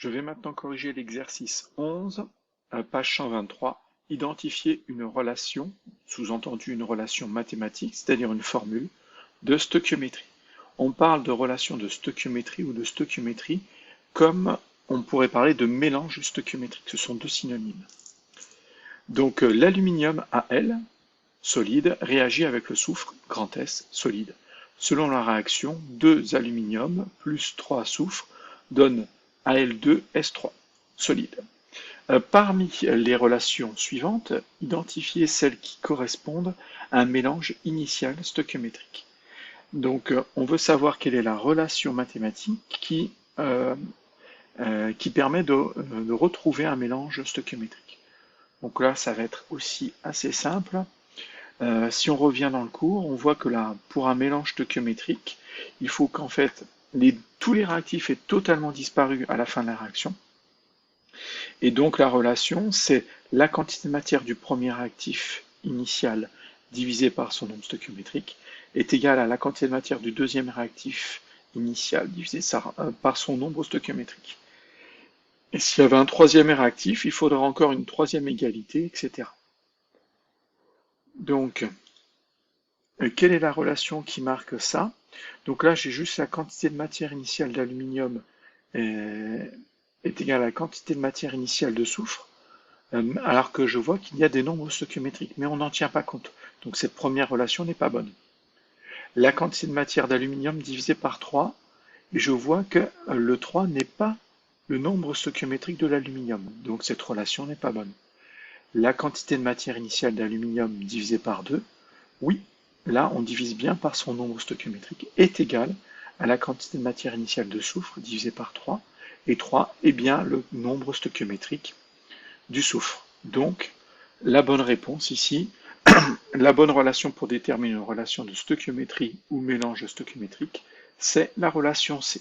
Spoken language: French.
Je vais maintenant corriger l'exercice 11, page 123, identifier une relation, sous-entendu une relation mathématique, c'est-à-dire une formule, de stoichiométrie. On parle de relation de stoichiométrie ou de stoichiométrie comme on pourrait parler de mélange stoichiométrique, ce sont deux synonymes. Donc l'aluminium Al, solide, réagit avec le soufre, grand S, solide. Selon la réaction, 2 aluminium plus 3 soufre donne Al2S3, solide. Parmi les relations suivantes, identifiez celles qui correspondent à un mélange initial stoichiométrique. Donc on veut savoir quelle est la relation mathématique qui permet de retrouver un mélange stoichiométrique. Donc là, ça va être aussi assez simple. Si on revient dans le cours, on voit que là, pour un mélange stoichiométrique, il faut qu'en fait, tous les réactifs aient totalement disparu à la fin de la réaction. Et donc la relation, c'est la quantité de matière du premier réactif initial divisé par son nombre stoichiométrique est égale à la quantité de matière du deuxième réactif initial divisé par son nombre stoichiométrique. Et s'il y avait un troisième réactif, il faudra encore une troisième égalité, etc. Donc, quelle est la relation qui marque ça? Donc là, j'ai juste la quantité de matière initiale d'aluminium est égale à la quantité de matière initiale de soufre, alors que je vois qu'il y a des nombres stoichiométriques, mais on n'en tient pas compte. Donc cette première relation n'est pas bonne. La quantité de matière d'aluminium divisée par 3, et je vois que le 3 n'est pas le nombre stoichiométrique de l'aluminium, donc cette relation n'est pas bonne. La quantité de matière initiale d'aluminium divisée par 2, oui, là on divise bien par son nombre stoichiométrique, est égal à la quantité de matière initiale de soufre divisée par 3, et 3 est bien le nombre stoichiométrique du soufre. Donc, la bonne réponse ici, la bonne relation pour déterminer une relation de stoichiométrie ou mélange stoichiométrique, c'est la relation C.